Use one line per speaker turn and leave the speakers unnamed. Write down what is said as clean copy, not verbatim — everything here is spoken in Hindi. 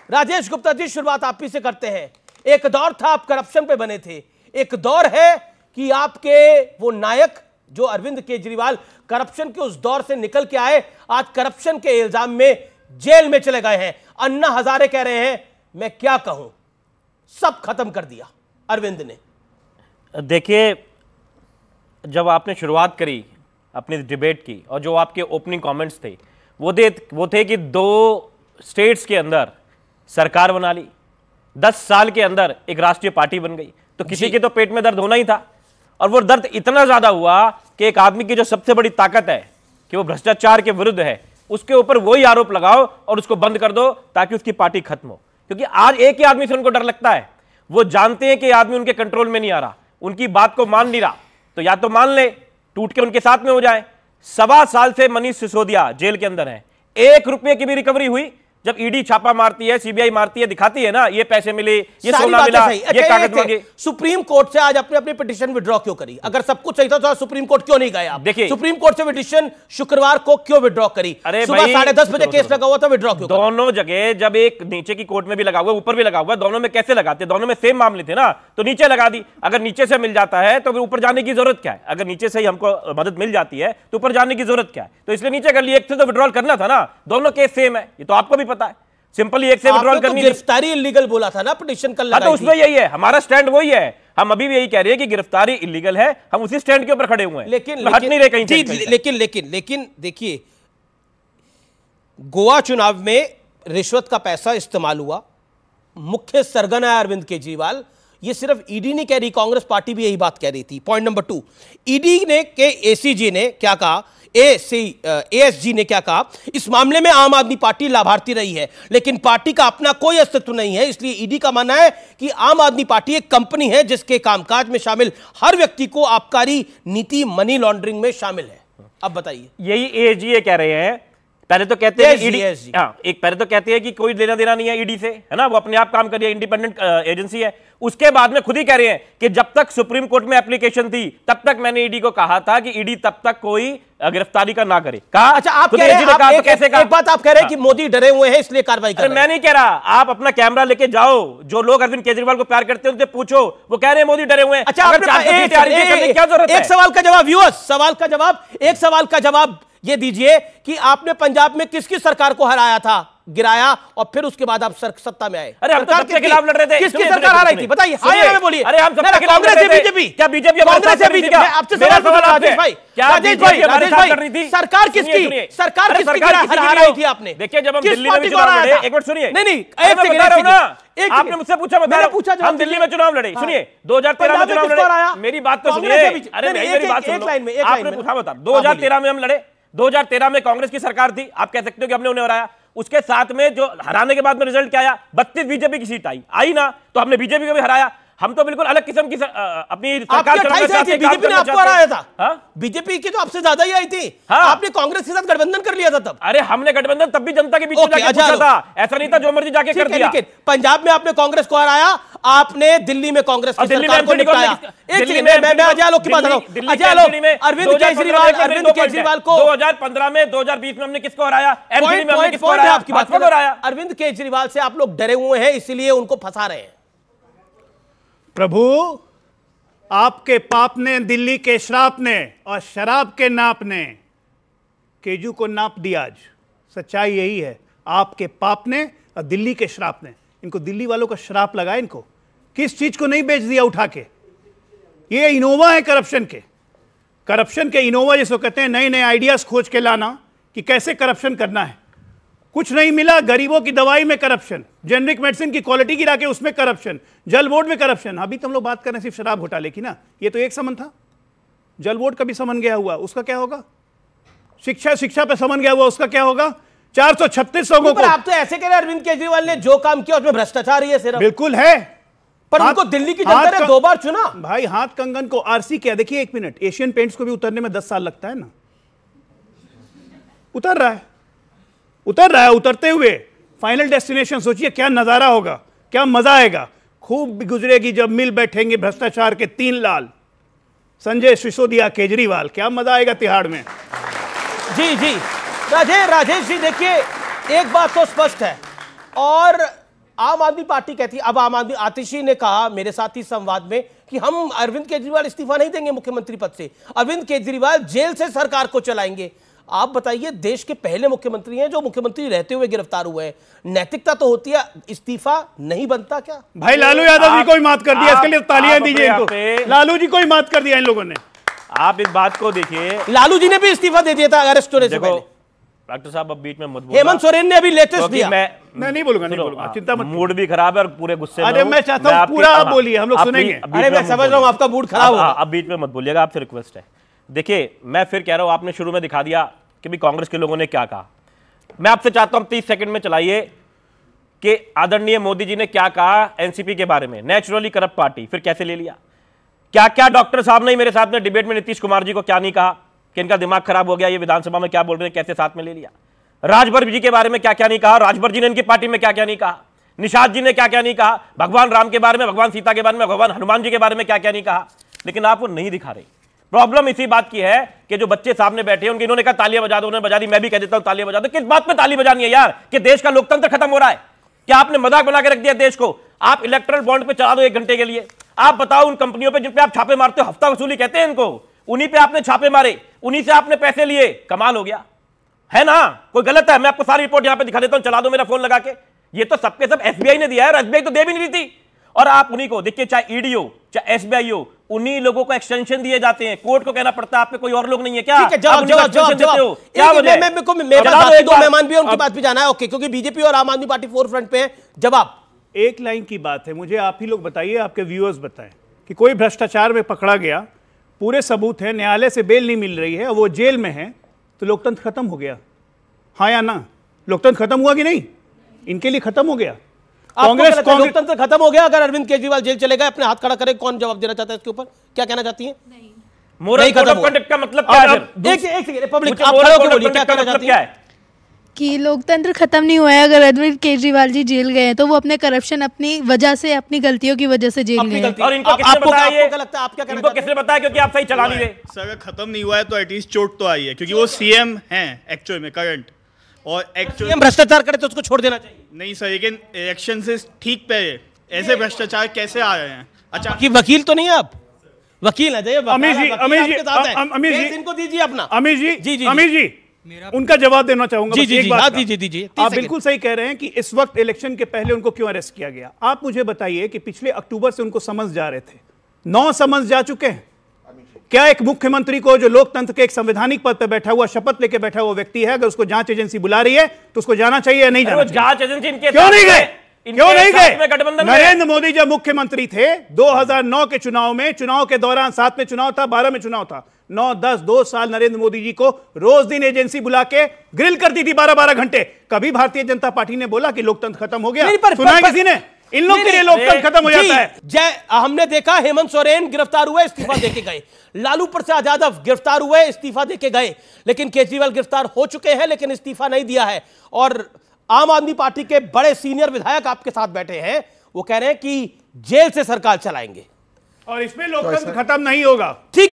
राजेश गुप्ता जी, शुरुआत आप ही से करते हैं। एक दौर था आप करप्शन पे बने थे, एक दौर है कि आपके वो नायक जो अरविंद केजरीवाल करप्शन के उस दौर से निकल के आए, आज करप्शन के इल्जाम में जेल में चले गए हैं। अन्ना हजारे कह रहे हैं मैं क्या कहूं, सब खत्म कर दिया अरविंद ने।
देखिए, जब आपने शुरुआत करी अपनी डिबेट की और जो आपके ओपनिंग कमेंट्स थे वो थे कि 2 स्टेट्स के अंदर सरकार बना ली, 10 साल के अंदर एक राष्ट्रीय पार्टी बन गई, तो किसी के तो पेट में दर्द होना ही था। और वो दर्द इतना ज्यादा हुआ कि एक आदमी की जो सबसे बड़ी ताकत है कि वो भ्रष्टाचार के विरुद्ध है, उसके ऊपर वही आरोप लगाओ और उसको बंद कर दो ताकि उसकी पार्टी खत्म हो। क्योंकि आज एक ही आदमी से उनको डर लगता है, वो जानते हैं कि आदमी उनके कंट्रोल में नहीं आ रहा, उनकी बात को मान नहीं रहा, तो या तो मान ले, टूट के उनके साथ में हो जाए। 1.25 साल से मनीष सिसोदिया जेल के अंदर है, 1 रुपए की भी रिकवरी हुई। जब ईडी छापा मारती है, सीबीआई मारती है, दिखाती है ना ये पैसे मिले, ये सोना मिला, ये कागज मांगे।
सुप्रीम कोर्ट से आज अपनी पिटीशन विड्रॉ क्यों करी? अगर सब कुछ सही था तो सुप्रीम कोर्ट क्यों नहीं गए आप?
देखिए,
सुप्रीम कोर्ट से पिटीशन शुक्रवार को क्यों विड्रॉ करी?
अरे
सुबह 10:30 बजे केस लगा हुआ था, विड्रॉ क्यों?
दोनों जगह, जब एक नीचे की कोर्ट में भी लगा हुआ, ऊपर भी लगा हुआ, दोनों में कैसे लगाते? दोनों में सेम मामले थे ना, तो नीचे लगा दी। अगर नीचे से मिल जाता है तो फिर ऊपर जाने की जरूरत क्या है? अगर नीचे से ही हमको मदद मिल जाती है तो ऊपर जाने की जरूरत क्या है? तो इसलिए नीचे कर लिया, एक से तो विड्रॉल करना था ना। दोनों केस सेम है, ये तो आपको भी पता है। सिंपली एक से विड्रॉल करनी,
गिरफ्तारी इलीगल बोला था ना पिटीशन कल लगाई
थी। तो उसमें यही है, हमारा स्टैंड वही है। हम अभी भी यही कह रहे हैं कि गिरफ्तारी इलीगल है, हम उसी स्टैंड के ऊपर खड़े हुए हैं,
लेकिन
हट नहीं रहे कहीं।
लेकिन देखिए, गोवा चुनाव में रिश्वत का पैसा इस्तेमाल हुआ, मुख्य सरगना है अरविंद केजरीवाल। ये सिर्फ ईडी नहीं कह रही, कांग्रेस पार्टी भी यही बात कह रही थी। पॉइंट नंबर 2, ईडी ने के एसीजी ने क्या कहा, एएसजी ने क्या कहा, इस मामले में आम आदमी पार्टी लाभार्थी रही है, लेकिन पार्टी का अपना कोई अस्तित्व नहीं है। इसलिए ईडी का मानना है कि आम आदमी पार्टी एक कंपनी है जिसके कामकाज में शामिल हर व्यक्ति को आबकारी नीति, मनी लॉन्ड्रिंग में शामिल है। अब बताइए,
यही एएसजी कह रहे हैं। पहले तो कहते हैं ईडी, पहले तो कहते हैं कि कोई लेना देना नहीं है ईडी से, है ना, वो अपने आप काम कर रही है, इंडिपेंडेंट एजेंसी है। उसके बाद में खुद ही कह रहे हैं कि जब तक सुप्रीम कोर्ट में एप्लीकेशन थी तब तक मैंने ईडी को कहा था कि ईडी तब तक कोई गिरफ्तारी का ना करे। कहा,
अच्छा, आप कह रहे हैं, कैसे कहा? एक बात आप कह रहे हैं कि मोदी डरे हुए हैं इसलिए कार्रवाई कर रहे हैं।
मैं नहीं कह रहा, आप अपना कैमरा लेके जाओ, जो लोग अरविंद केजरीवाल को प्यार करते हैं उनसे पूछो, वो कह रहे हैं मोदी डरे हुए हैं।
अच्छा,
क्या जरूरत है?
एक सवाल का जवाब व्यूअर्स, एक सवाल का जवाब ये दीजिए कि आपने पंजाब में किसकी सरकार को हराया था, गिराया, और फिर उसके बाद आप सत्ता में आए?
अरे हम तो सबके खिलाफ लड़ रहे थे।
किसकी सरकार हराई थी बताइए? हां बोलिए।
अरे हम सबके खिलाफ लड़ रहे थे। बीजेपी, क्या बीजेपी
कांग्रेस से बीजेपी? आपसे सवाल पूछा राजेश भाई, राजेश भाई सरकार किसकी हरा रही थी आपने?
देखिए, जब हम दिल्ली में चुनाव लड़े, एक मिनट सुनिए।
नहीं, एक सेकंड,
आपने मुझसे पूछा, हम दिल्ली में चुनाव लड़े। सुनिए, 2013 में चुनाव लड़े, मेरी बात तो सुनिए। अरे मेरी बात सुनो, आपने पूछा, बता, 2013 में हम लड़े, 2013 में कांग्रेस की सरकार थी, आप कह सकते हो कि हमने उन्हें हराया। उसके साथ में जो हराने के बाद में रिजल्ट क्या आया, 32 बीजेपी की सीट आई ना, तो हमने बीजेपी को भी हराया। हम तो बिल्कुल अलग किस्म की अपनी सरकार चलाना चाहते हैं।
बीजेपी ने आपको हराया था? बीजेपी की तो आपसे ज्यादा ही आई थी। आपने कांग्रेस के साथ गठबंधन कर लिया था तब।
अरे हमने गठबंधन तब भी जनता के बीच में जाके पूछा था, ऐसा नहीं था जो मर्जी जाके कर दिया।
पंजाब में आपने कांग्रेस को हराया, आपने दिल्ली में कांग्रेस की सरकार को निपटाया। मैं अजय आलोक की बात कर रहा हूं। अजय आलोक, अरविंद केजरीवाल को
2015 में, 2020 में हमने किसको हराया?
आपकी बात को हराया। अरविंद केजरीवाल से आप लोग डरे हुए हैं, इसीलिए उनको फंसा रहे हैं।
प्रभु, आपके पाप ने, दिल्ली के श्राप ने और शराब के नाप ने केजू को नाप दिया। आज सच्चाई यही है, आपके पाप ने और दिल्ली के श्राप ने। इनको दिल्ली वालों का श्राप लगा, इनको किस चीज को नहीं बेच दिया उठा के। ये इनोवा है करप्शन के इनोवा, जिसको कहते हैं नए नए आइडियाज खोज के लाना कि कैसे करप्शन करना है। कुछ नहीं मिला, गरीबों की दवाई में करप्शन, जेनरिक मेडिसिन की क्वालिटी गिरा के उसमें करप्शन, जल बोर्ड में करप्शन। अभी तुम लोग बात कर रहे हैं सिर्फ शराब घोटाले की ना, ये तो एक समन था। जल बोर्ड का भी समन गया हुआ, उसका क्या होगा? शिक्षा पे समन गया हुआ, उसका क्या होगा? 436 लोगों को।
आप तो ऐसे कह रहे हैं अरविंद केजरीवाल ने जो काम किया उसमें भ्रष्टाचार ही है सिर्फ।
बिल्कुल है,
पर उनको दिल्ली की जनता ने 2 बार चुना।
भाई हाथ कंगन को आरसी क्या, देखिए एक मिनट, एशियन पेंट्स को भी उतरने में 10 साल लगता है ना। उतर रहा है, उतरते हुए फाइनल डेस्टिनेशन सोचिए क्या नजारा होगा, क्या मजा आएगा। खूब गुजरेगी जब मिल बैठेंगे भ्रष्टाचार के 3 लाल, संजय सिसोदिया, केजरीवाल, क्या मजा आएगा तिहाड़ में।
जी राजेश जी, देखिए एक बात तो स्पष्ट है, और आम आदमी पार्टी कहती है, अब आम आदमी, आतिशी ने कहा मेरे साथ ही संवाद में कि हम अरविंद केजरीवाल इस्तीफा नहीं देंगे मुख्यमंत्री पद से, अरविंद केजरीवाल जेल से सरकार को चलाएंगे। आप बताइए, देश के पहले मुख्यमंत्री हैं जो मुख्यमंत्री रहते हुए गिरफ्तार हुए हैं, नैतिकता तो होती है, इस्तीफा नहीं बनता क्या?
भाई लालू यादव जी को ही मात कर दिया, इसके लिए तालियां दीजिए इनको। लालू जी को ही मात कर दिया इन लोगों ने।
आप इस बात को देखिए,
लालू जी ने भी इस्तीफा दे दिया था अरेस्ट होने से पहले।
डॉक्टर साहब अब बीच में मत बोलिए।
हेमंत सोरेन ने अभी लेटेस्ट दिया।
मैं नहीं बोलूंगा, नहीं बोलूंगा, चिंता मत।
मूड भी खराब है और पूरे गुस्से में।
अरे मैं चाहता हूं पूरा आप बोलिए, हम लोग सुनेंगे।
अरे मैं समझ रहा हूं आपका मूड खराब हो।
अब बीच में मत बोलिएगा, आपसे रिक्वेस्ट है। देखिए मैं फिर कह रहा हूं, आपने शुरू में दिखा दिया कि भी कांग्रेस के लोगों ने क्या कहा। मैं आपसे चाहता हूं 30 सेकंड में चलाइए कि आदरणीय मोदी जी ने क्या कहा एनसीपी के बारे में। नेचुरली करप्ट पार्टी, फिर कैसे ले लिया? क्या क्या डॉक्टर साहब ने मेरे साथ में डिबेट में नीतीश कुमार जी को क्या नहीं कहा कि इनका दिमाग खराब हो गया, ये विधानसभा में क्या बोल रहे हैं, कैसे साथ में ले लिया? राजभर जी के बारे में क्या क्या नहीं कहा, राजभर जी ने इनकी पार्टी में क्या क्या नहीं कहा, निषाद जी ने क्या क्या नहीं कहा, भगवान राम के बारे में, भगवान सीता के बारे में, भगवान हनुमान जी के बारे में क्या क्या नहीं कहा, लेकिन आप वो नहीं दिखा रहे। प्रॉब्लम इसी बात की है कि जो बच्चे सामने बैठे हैं उनके, इन्होंने कहा तालियां बजा दो, उन्होंने बजा दी, मैं भी कह देता हूं तालियां बजा दो। किस बात पे ताली बजानी है यार? कि देश का लोकतंत्र खत्म हो रहा है? क्या आपने मजाक बना के रख दिया देश को? आप इलेक्ट्रल बॉन्ड पे चला दो 1 घंटे के लिए। आप बताओ उन कंपनियों पे जिन पे आप छापे मारते हो, हफ्ता वसूली कहते हैं इनको, उन्हीं पे आपने छापे मारे, उन्हीं से आपने पैसे लिए, कमाल हो गया है ना? कोई गलत है? मैं आपको सारी रिपोर्ट यहां पे दिखा देता हूं, चला दो मेरा फोन लगा के। ये तो सबके सब एसबीआई ने दिया है, एसबीआई तो दे भी नहीं रही थी। और आप उन्हीं को देखिए, चाहे ईडी हो चाहे एसबीआई हो, उन्हीं लोगों को एक्सटेंशन दिए जाते हैं। कोर्ट को कहना पड़ता है आप पे कोई और लोग नहीं है क्या?
ठीक है, जवाब क्या वजह? मेरे पास 2 मेहमान भी हैं, उनकी बात भी जाना है। ओके, क्योंकि बीजेपी और आम आदमी पार्टी फोर फ्रंट पे है। जवाब
एक लाइन की बात है, मुझे आप ही लोग बताइए, आपके व्यूअर्स बताएं कि कोई भ्रष्टाचार में पकड़ा गया, पूरे सबूत है, न्यायालय से बेल नहीं मिल रही है, वो जेल में है, तो लोकतंत्र खत्म हो गया? हाँ या ना? लोकतंत्र खत्म हुआ कि नहीं? इनके लिए खत्म हो गया।
कांग्रेस लोकतंत्र खत्म हो गया अगर अरविंद केजरीवाल जेल चले गए? अपने हाथ खड़ा करे, कौन जवाब देना चाहता है इसके ऊपर? क्या कहना चाहती हैं?
मोरल कोड ऑफ कंडक्ट का मतलब क्या है?
एक रिपब्लिक, आप खड़े होकर बोलिए, क्या कहना चाहती हैं?
कि लोकतंत्र खत्म नहीं हुआ है। अगर अरविंद केजरीवाल जी जेल गए हैं तो वो अपने करप्शन, अपनी वजह से, अपनी गलतियों की वजह से जेल गए हैं।
और इनको किसने बताया? ये
क्या लगता है, आप क्या कहना
इनको किसने बताया? क्योंकि आप सही चला नहीं रहे।
सर अगर खत्म नहीं हुआ है तो एटलीस्ट चोट तो आई है, क्योंकि वो सीएम हैं एक्चुअल में करंट, और एक्चुअल
भ्रष्टाचार करे तो उसको छोड़ देना चाहिए।
नहीं सर, लेकिन इलेक्शन से ठीक पे ऐसे भ्रष्टाचार कैसे आ रहे हैं? अच्छा,
कि वकील तो नहीं है आप? वकील है जाइए।
अमीर जी, अमीर जी,
इनको दीजिए अपना।
अमीर जी,
जी, जी,
अमीर जी, उनका जवाब देना चाहूंगा।
जी जी जी, दीजिए।
आप बिल्कुल सही कह रहे हैं कि इस वक्त इलेक्शन के पहले उनको क्यों अरेस्ट किया गया। आप मुझे बताइए कि पिछले अक्टूबर से उनको समन्स जा रहे थे, 9 समन्स जा चुके हैं। क्या एक मुख्यमंत्री को, जो लोकतंत्र के एक संवैधानिक पद पर बैठा हुआ, शपथ लेके बैठा हुआ व्यक्ति है, अगर उसको जांच एजेंसी बुला रही है तो उसको जाना चाहिए या नहीं जाना चाहिए?
जांच एजेंसी इनके
क्यों नहीं गए? क्यों नहीं गए?
गठबंधन
नरेंद्र मोदी जब मुख्यमंत्री थे 2009 के चुनाव में, चुनाव के दौरान 7 में चुनाव था, 12 में चुनाव था, 9, 10, 2 साल नरेंद्र मोदी जी को रोज दिन एजेंसी बुला के ग्रिल करती थी 12-12 घंटे। कभी भारतीय जनता पार्टी ने बोला कि लोकतंत्र खत्म हो गया? सुना किसी ने? इन लोग के लिए लोकतंत्र खत्म हो जाता है।
हमने देखा हेमंत सोरेन गिरफ्तार हुए, इस्तीफा देके गए। लालू प्रसाद यादव गिरफ्तार हुए, इस्तीफा देके गए। लेकिन केजरीवाल गिरफ्तार हो चुके हैं लेकिन इस्तीफा नहीं दिया है। और आम आदमी पार्टी के बड़े सीनियर विधायक आपके साथ बैठे हैं, वो कह रहे हैं कि जेल से सरकार चलाएंगे
और इसमें लोकतंत्र खत्म नहीं होगा।
ठीक।